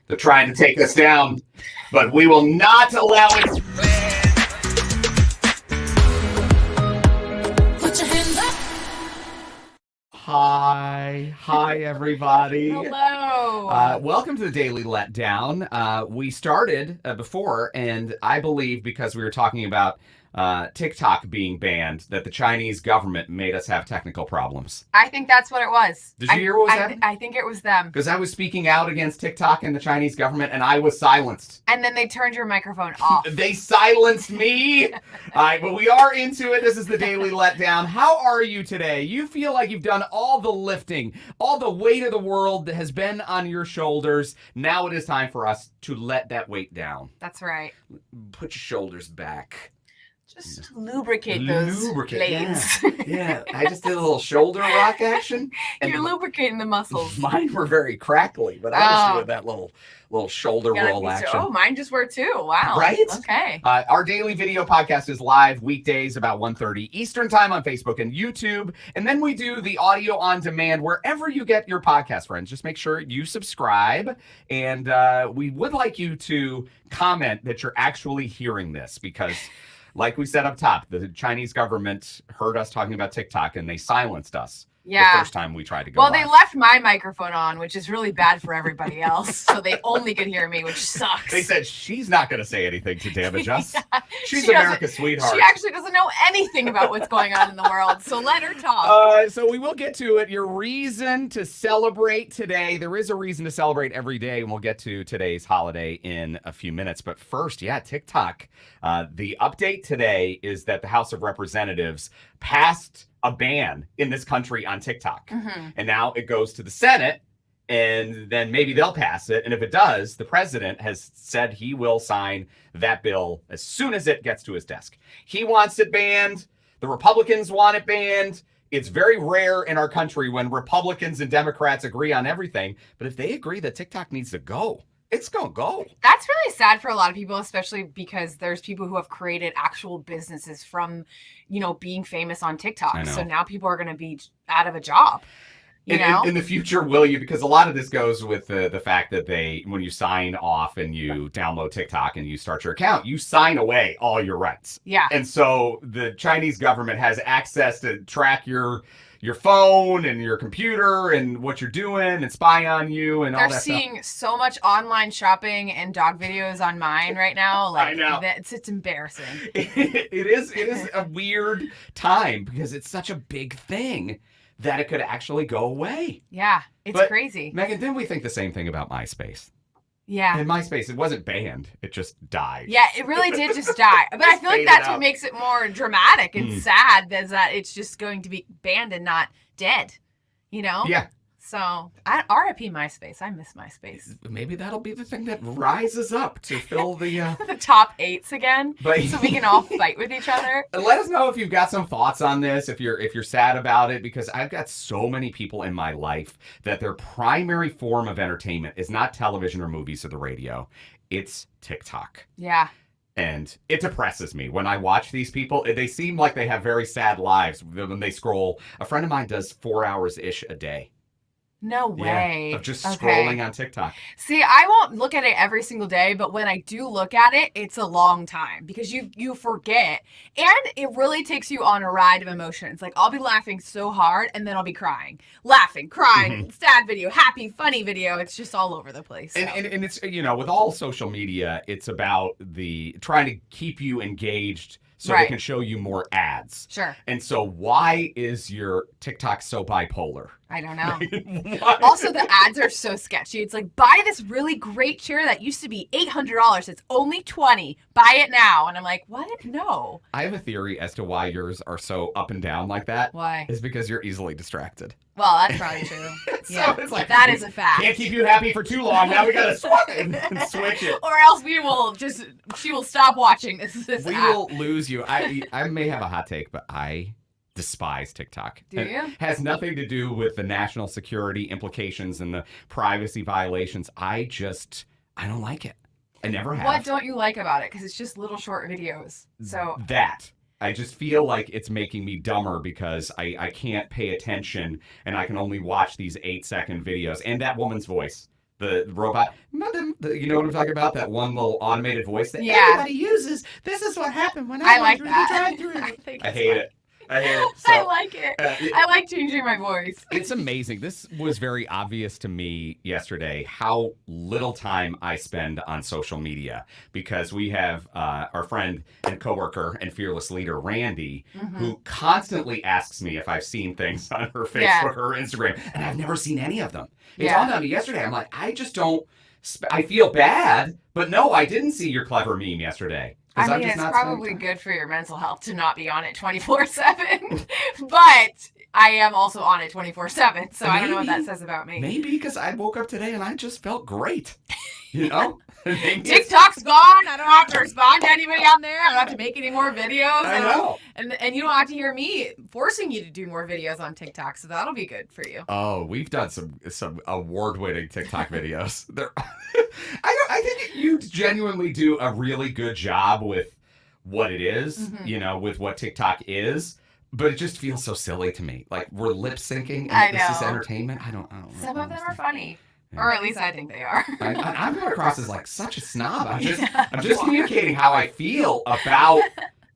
They're trying to take us down, but we will not allow it. Put your hands up. Hi, everybody. Hello. Welcome to the Daily Letdown. We started before, and I believe because we were talking about TikTok being banned, that the Chinese government made us have technical problems. I think that's what it was. Did you hear what was happening? I think it was them. Because I was speaking out against TikTok and the Chinese government, and I was silenced. And then they turned your microphone off. They silenced me. All right, but we are into it. This is the Daily Letdown. How are you today? You feel like you've done all the lifting, all the weight of the world that has been on your shoulders. Now it is time for us to let that weight down. That's right. Put your shoulders back. Just lubricate those blades. Yeah, I just did a little shoulder rock action. You're lubricating the muscles. Mine were very crackly, but I was doing that little shoulder roll action. Oh, mine just were too. Wow. Right? Okay. Our daily video podcast is live weekdays about 1:30 Eastern time on Facebook and YouTube. And then we do the audio on demand wherever you get your podcast, friends. Just make sure you subscribe. And we would like you to comment that you're actually hearing this because... like we said up top, the Chinese government heard us talking about TikTok and they silenced us the first time we tried to go live. They left my microphone on, which is really bad for everybody else. So they only could hear me, which sucks. They said she's not going to say anything to damage us. Yeah, She's America's sweetheart. She actually doesn't know anything about what's going on in the world. So let her talk. So we will get to it. Your reason to celebrate today. There is a reason to celebrate every day, and we'll get to today's holiday in a few minutes. But first, TikTok. The update today is that the House of Representatives passed a ban in this country on TikTok. Mm-hmm. And now it goes to the Senate, and then maybe they'll pass it. And if it does, the president has said he will sign that bill as soon as it gets to his desk. He wants it banned. The Republicans want it banned. It's very rare in our country when Republicans and Democrats agree on everything. But if they agree that TikTok needs to go, it's going to go. That's really sad for a lot of people, especially because there's people who have created actual businesses from, being famous on TikTok. So now people are going to be out of a job. In the future, will you? Because a lot of this goes with the fact that when you sign off and you download TikTok and you start your account, you sign away all your rights. Yeah. And so the Chinese government has access to track your phone and your computer and what you're doing and spy on you and all that stuff. They're seeing so much online shopping and dog videos on mine right now. I know. It's embarrassing. It is a weird time because it's such a big thing that it could actually go away. Yeah, it's crazy. Meghan, didn't we think the same thing about MySpace? Yeah. In MySpace, it wasn't banned. It just died. Yeah, it really did just die. But I feel like that's what makes it more dramatic and sad, is that it's just going to be banned and not dead, Yeah. So, RIP MySpace. I miss MySpace. Maybe that'll be the thing that rises up to fill the... the top 8s again, but... so we can all fight with each other. Let us know if you've got some thoughts on this, if you're sad about it, because I've got so many people in my life that their primary form of entertainment is not television or movies or the radio. It's TikTok. Yeah. And it depresses me when I watch these people. They seem like they have very sad lives when they scroll. A friend of mine does 4 hours-ish a day. No way. Yeah, of just scrolling on TikTok. See, I won't look at it every single day, but when I do look at it, it's a long time because you forget. And it really takes you on a ride of emotions. Like, I'll be laughing so hard and then I'll be crying. Laughing, crying, sad video, happy, funny video. It's just all over the place. So. And it's, with all social media, it's about trying to keep you engaged so they can show you more ads. Sure. And so why is your TikTok so bipolar? I don't know. Also, the ads are so sketchy. It's like, buy this really great chair that used to be $800. It's only $20. Buy it now. And I'm like, what? No. I have a theory as to why yours are so up and down like that. Why? It's because you're easily distracted. Well, that's probably true. So it's like, that is a fact. Can't keep you happy for too long. Now we got to swap it and switch it. Or else she will stop watching this We app. will lose you. I may have a hot take, but I despise TikTok. Do you? It has nothing to do with the national security implications and the privacy violations. I don't like it. I never have. What don't you like about it? Because it's just little short videos. So I just feel like it's making me dumber because I can't pay attention and I can only watch these 8-second videos. And that woman's voice. The robot, you know what I'm talking about? That one little automated voice that Yeah. everybody uses. This is what happened when I went through the drive-thru. I hate it. I hate it. So, I like it. I like changing my voice. It's amazing. This was very obvious to me yesterday how little time I spend on social media, because we have our friend and coworker and fearless leader, Randy, who constantly asks me if I've seen things on her Facebook or Instagram, and I've never seen any of them. It dawned on me yesterday. I'm like, I just don't, I feel bad, but no, I didn't see your clever meme yesterday. I mean, it's probably good for your mental health to not be on it 24/7, but I am also on it 24/7, so maybe, I don't know what that says about me. Maybe because I woke up today and I just felt great, you know? TikTok's gone. I don't have to respond to anybody on there. I don't have to make any more videos. I know. And you don't have to hear me forcing you to do more videos on TikTok, so that'll be good for you. Oh, we've done some award-winning TikTok videos. I think you genuinely do a really good job with what it is, you know, with what TikTok is. But it just feels so silly to me. Like, we're lip syncing and this is entertainment. I don't know. Some of them are funny. Yeah. Or at least I think they are. I'm coming across as like such a snob. I'm just communicating how I feel about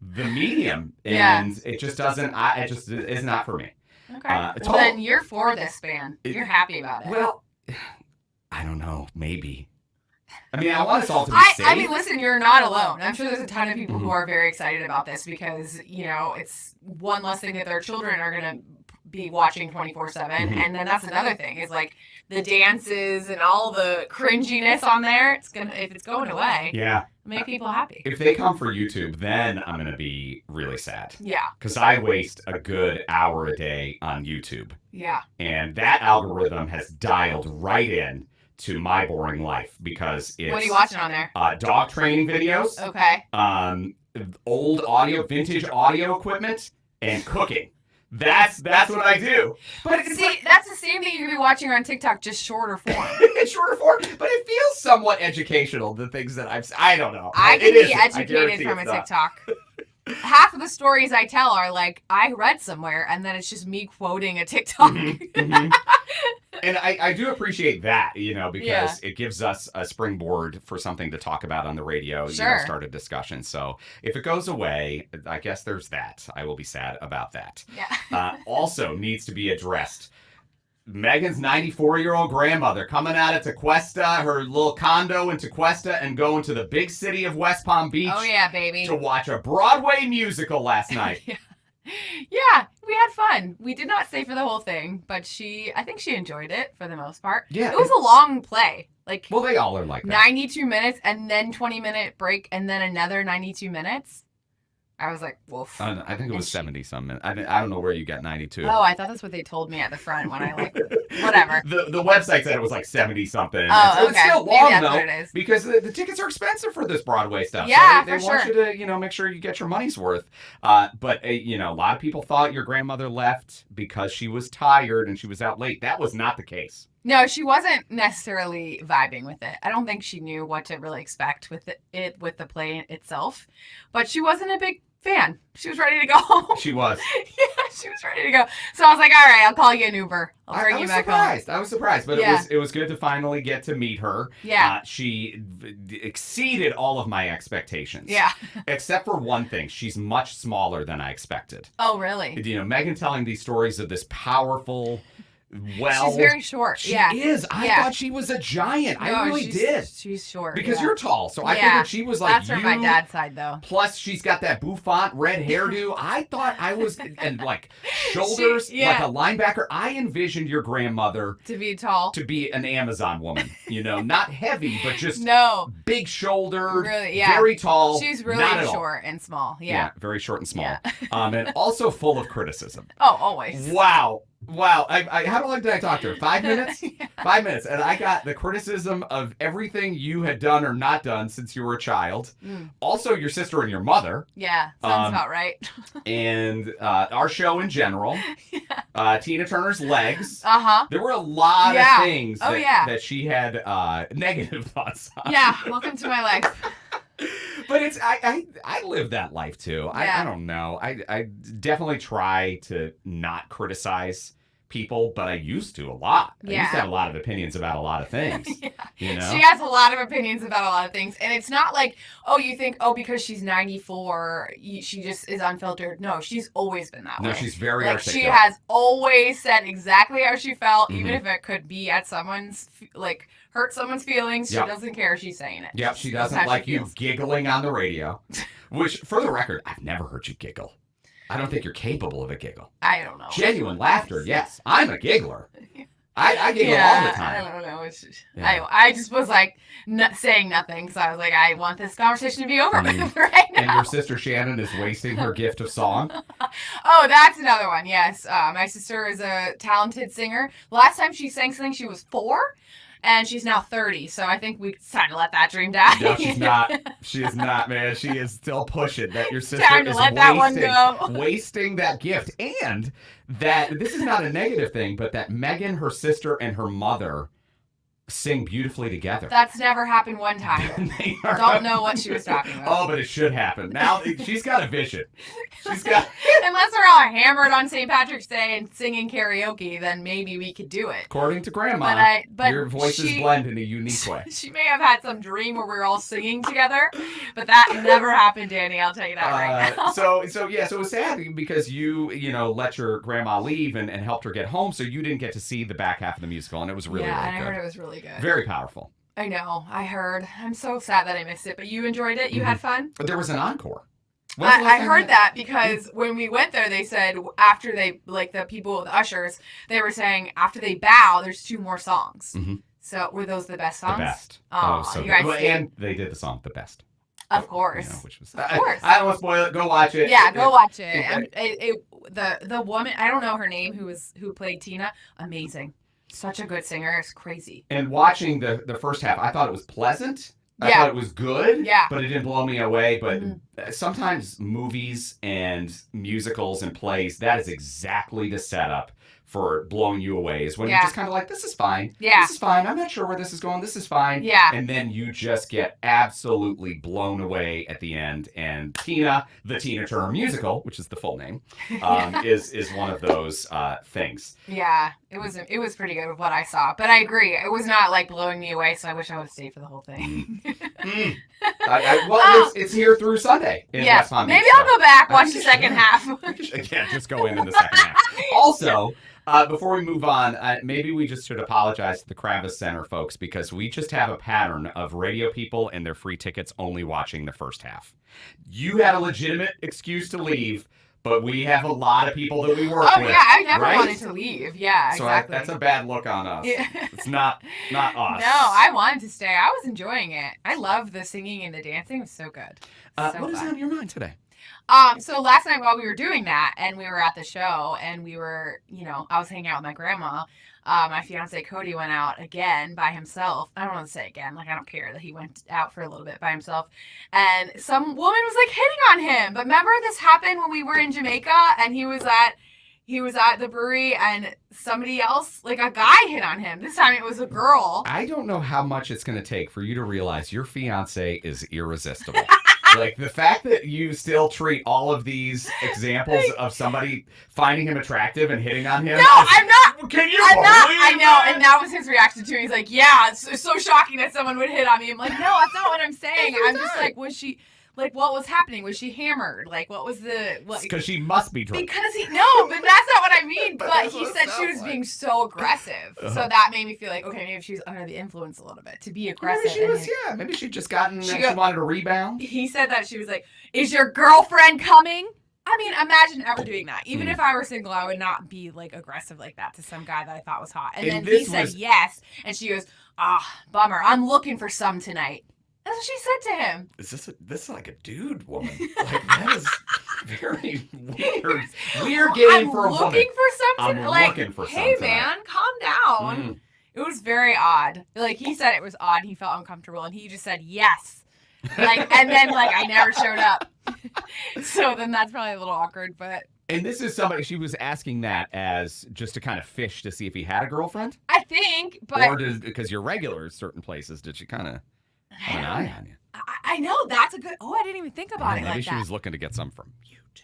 the medium, and it just doesn't. It just is not for me. Okay. Then you're for this ban. You're happy about it. Well, I don't know. Maybe. I mean, I want us all to be safe. I mean, listen, you're not alone. I'm sure there's a ton of people who are very excited about this because, you know, it's one less thing that their children are going to be watching 24/7. And then that's another thing is like the dances and all the cringiness on there. If it's going away, make people happy. If they come for YouTube, then I'm going to be really sad. Yeah. Because I waste a good hour a day on YouTube. Yeah. And that algorithm has dialed right in to my boring life because it's... What are you watching on there? Dog training videos. Okay. Old vintage audio equipment, and cooking. That's what I do. But see, that's the same thing you could be watching on TikTok, just shorter form. It's shorter form, but it feels somewhat educational, the things that I don't know. I can be educated from a TikTok. Half of the stories I tell are like, I read somewhere, and then it's just me quoting a TikTok. And I do appreciate that, you know, because it gives us a springboard for something to talk about on the radio, you know, start a discussion. So if it goes away, I guess there's that. I will be sad about that. Yeah. Also needs to be addressed. Meghan's 94-year-old grandmother coming out of Tequesta, her little condo in Tequesta, and going to the big city of West Palm Beach. Oh, yeah, baby. To watch a Broadway musical last night. Yeah, we had fun. We did not stay for the whole thing, but I think she enjoyed it for the most part. Yeah. It was a long play. Like, well, they all are like that. 92 minutes and then 20-minute break and then another 92 minutes. I was like, woof. I think it was 70-some minutes. I don't know where you got 92. Oh, I thought that's what they told me at the front when I whatever. The website said it was like 70-something. Oh, okay. It's still long, though, what it is. because the tickets are expensive for this Broadway stuff. Yeah, so they want you to, you know, make sure you get your money's worth. But you know, a lot of people thought your grandmother left because she was tired and she was out late. That was not the case. No, she wasn't necessarily vibing with it. I don't think she knew what to really expect with with the play itself. But she wasn't a big fan. She was ready to go home. She was. Yeah, she was ready to go. So I was like, all right, I'll call you an Uber. I'll bring you back home. I was surprised, but it was good to finally get to meet her. Yeah. She exceeded all of my expectations. Yeah. Except for one thing. She's much smaller than I expected. Oh, really? You know, Meghan telling these stories of this powerful... Well, she's very short. She is. I thought she was a giant. No, I really did. She's short. Because you're tall, so I figured she was like That's from my dad's side, though. Plus, she's got that bouffant red hairdo. I thought I was, and like shoulders, like a linebacker. I envisioned your grandmother to be tall, to be an Amazon woman. You know, not heavy, but just big shouldered, really, very tall. She's really short and small. Yeah, very short and small, and also full of criticism. Oh, always. Wow. How long did I talk to her? 5 minutes? 5 minutes. And I got the criticism of everything you had done or not done since you were a child. Also, your sister and your mother. Yeah, sounds about right. And our show in general. Tina Turner's legs. Uh-huh. There were a lot of things that she had negative thoughts on. Yeah, welcome to my life. But it's I live that life too. I don't know. I definitely try to not criticize people, but I used to a lot. Yeah. I used to have a lot of opinions about a lot of things. Yeah. You know? She has a lot of opinions about a lot of things. And it's not like, oh, you think, oh, because she's 94, she just is unfiltered. No, she's always been that way. No, she's very like, articulate. she has always said exactly how she felt, even if it could be at someone's, like, hurt someone's feelings. She doesn't care. She's saying it. Yep, she doesn't like you giggling on the radio. Which, for the record, I've never heard you giggle. I don't think you're capable of a giggle. I don't know. Genuine laughter, yes. I'm a giggler. I giggle all the time. I don't know. It's just, I just was like saying nothing because I was like, I want this conversation to be over with right now. And your sister Shannon is wasting her gift of song. Oh, that's another one. Yes. My sister is a talented singer. Last time she sang something, she was 4. And she's now 30, so I think we decided to let that dream die. No, she's not. She is not, man. She is still pushing that your sister time to is let that one go. wasting that gift. And that this is not a negative thing, but that Meghan, her sister, and her mother sing beautifully together. That's never happened one time. Don't know what she was talking about. Oh, but it should happen. Now she's got a vision. She's got. Unless we're all hammered on St. Patrick's Day and singing karaoke, then maybe we could do it. According to Grandma, but your voices blend in a unique way. She may have had some dream where we were all singing together, but that never happened, Danny. I'll tell you that right now. So it was sad because you let your grandma leave and helped her get home, so you didn't get to see the back half of the musical, and it was really, really good. I heard it was really good. Very powerful. I know. I heard. I'm so sad that I missed it, but you enjoyed it? You had fun? But there was an encore. I heard that because when we went there, they said after they, like the people, the ushers, they were saying after they bow, there's 2 more songs. Mm-hmm. So were those the best songs? The best. Oh, so you guys and they did the song The Best. Of course. Which was, of course. I don't want to spoil it. Go watch it. Yeah, go watch it. The woman, I don't know her name, who played Tina, amazing. Such a good singer. It's crazy. And watching the first half, I thought it was pleasant. I thought it was good, but it didn't blow me away. But sometimes movies and musicals and plays, that is exactly the setup for blowing you away, is when you're just kind of like, this is fine. Yeah. This is fine. I'm not sure where this is going. This is fine. Yeah. And then you just get absolutely blown away at the end. And Tina, the Tina Turner musical, which is the full name, is one of those things. Yeah. It was pretty good with what I saw. But I agree. It was not like blowing me away, so I wish I would have stayed for the whole thing. It's here through Sunday in West Palm Beach. Maybe I'll go back, watch the second half. Yeah, just go in the second half. Also, before we move on, maybe we just should apologize to the Kravis Center folks because we just have a pattern of radio people and their free tickets only watching the first half. You had a legitimate excuse to leave, but we have a lot of people that we work with. Oh, yeah, I never wanted to leave. Yeah, exactly. So that's a bad look on us. Yeah. It's not us. No, I wanted to stay. I was enjoying it. I love the singing and the dancing. It was so good. What is on your mind today? So last night while we were doing that and we were at the show and we were, I was hanging out with my grandma, my fiance Cody went out again by himself. I don't want to say again, like I don't care that he went out for a little bit by himself. And some woman was like hitting on him. But remember this happened when we were in Jamaica and he was at the brewery and somebody else, like a guy hit on him. This time it was a girl. I don't know how much it's going to take for you to realize your fiance is irresistible. Like, the fact that you still treat all of these examples of somebody finding him attractive and hitting on him. No, I'm not. Can you believe I know, and that was his reaction to it. He's like, yeah, it's so shocking that someone would hit on me. I'm like, no, that's not what I'm saying. I'm just like, was she... Like, what was happening? Was she hammered? Like, what was the... Because she must be drunk. But that's not what I mean. But he said she was being so aggressive. So that made me feel like, okay, maybe she was under the influence a little bit to be aggressive. Maybe she'd just gotten... She wanted to rebound. He said that she was like, is your girlfriend coming? I mean, imagine ever doing that. Even if I were single, I would not be, like, aggressive like that to some guy that I thought was hot. And then he said yes. And she goes, bummer. I'm looking for some tonight. That's what she said to him. Is this is like a dude woman? Like, that is very weird. Weird game for a woman. I'm looking for something. I'm looking for something. Hey, man, calm down. It was very odd. Like, he said it was odd. He felt uncomfortable, and he just said yes. Like, and then, like, I never showed up. So then that's probably a little awkward, but... And this is somebody, she was asking that as just to kind of fish to see if he had a girlfriend? I think, but... Or because you're regular at certain places, did she kind of... have an eye on you. I know, that's a good... Oh, I didn't even think about it like that. Maybe she was looking to get some from you, too.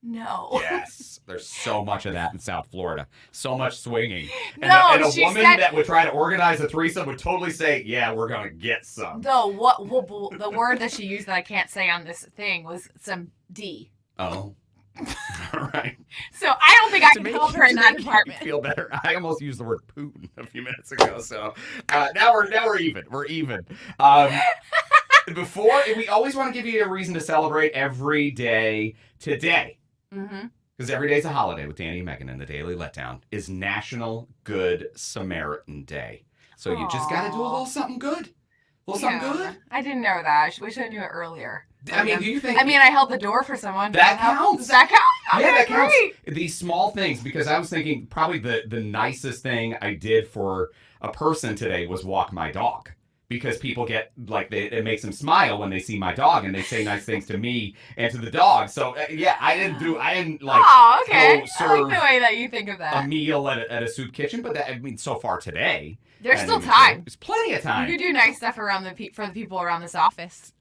No. Yes. There's so much of that in South Florida. So much swinging. And No, a woman that would try to organize a threesome would totally say, yeah, we're going to get some. No, the word that she used that I can't say on this thing was some D. Oh. All right. So I don't think I can help her in that department. Feel better. I almost used the word Putin a few minutes ago. So now we're even. We're even. Before, we always want to give you a reason to celebrate every day today. Mm-hmm. Because every day is a holiday with Danny and Meghan, and the Daily Letdown is National Good Samaritan Day. So you just got to do a little something good. A little something good. I didn't know that. I wish I knew it earlier. I mean, do you think... I held the door for someone. That counts. Does that count? Okay, yeah, that counts. Great. These small things, because I was thinking probably the nicest thing I did for a person today was walk my dog. Because people get, it makes them smile when they see my dog, and they say nice things to me and to the dog. So, yeah, I didn't oh, okay. go serve I like the way that you think of that. A meal at a soup kitchen, but so far today... There's still time. There's plenty of time. You do nice stuff around for the people around this office.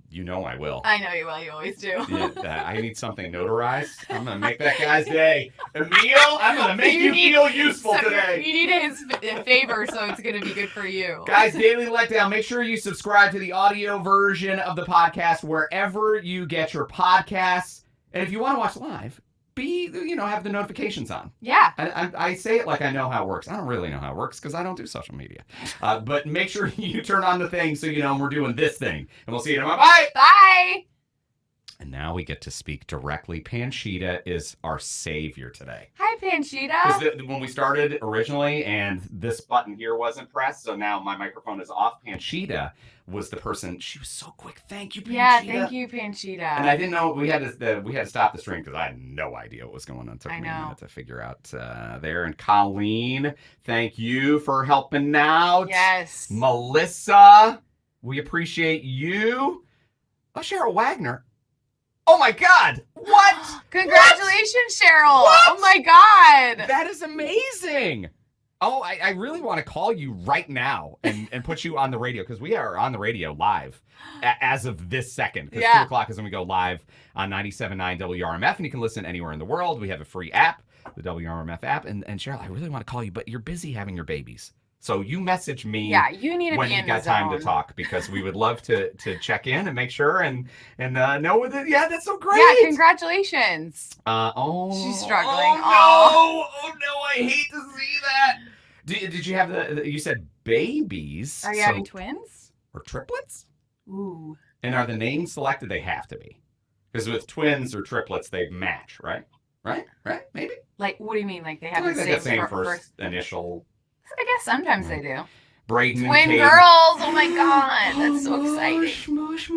You know I will. I know you will. You always do. Yeah, I need something notarized. I'm going to make that guy's day. Emil, I'm going to make you feel useful today. You need his favor, so it's going to be good for you. Guys, Daily Letdown. Make sure you subscribe to the audio version of the podcast wherever you get your podcasts. And if you want to watch live, have the notifications on. Yeah. I say it like I know how it works. I don't really know how it works because I don't do social media. But make sure you turn on the thing so you know we're doing this thing. And we'll see you tomorrow. Bye. Bye. And now we get to speak directly. Panchita is our savior today. Hi, Panchita. Because when we started originally and this button here wasn't pressed, so now my microphone is off, Panchita was the person. She was so quick. Thank you, Panchita. Yeah, thank you, Panchita. And I didn't know we had to stop the stream because I had no idea what was going on. It took me a minute to figure out there. And Colleen, thank you for helping out. Yes. Melissa, we appreciate you. Oh, Cheryl Wagner. Oh my God! What? Congratulations, Cheryl! What? Oh my God! That is amazing. Oh, I really want to call you right now and put you on the radio because we are on the radio live as of this second. Because 2 o'clock is when we go live on 97.9 WRMF, and you can listen anywhere in the world. We have a free app, the WRMF app. And Cheryl, I really want to call you, but you're busy having your babies. So you message me you need to when be you got time to talk because we would love to check in and make sure and know that. Yeah, that's so great. Yeah, congratulations. She's struggling. Oh no, I hate to see that. Did you have you said babies? Are you having twins? Or triplets? Ooh. And are the names selected? They have to be. Because with twins or triplets, they match, right? Right? Maybe? Like, what do you mean? Like they have the same first initial... I guess sometimes they do. Brayden Twin girls! Oh my God, that's so exciting. Mush.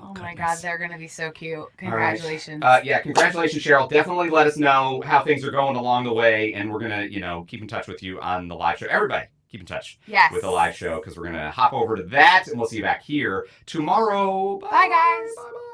Oh my God, they're gonna be so cute. Congratulations. Right. Congratulations, Cheryl. Definitely let us know how things are going along the way, and we're gonna, keep in touch with you on the live show. Everybody, keep in touch with the live show because we're gonna hop over to that, and we'll see you back here tomorrow. Bye guys. Bye.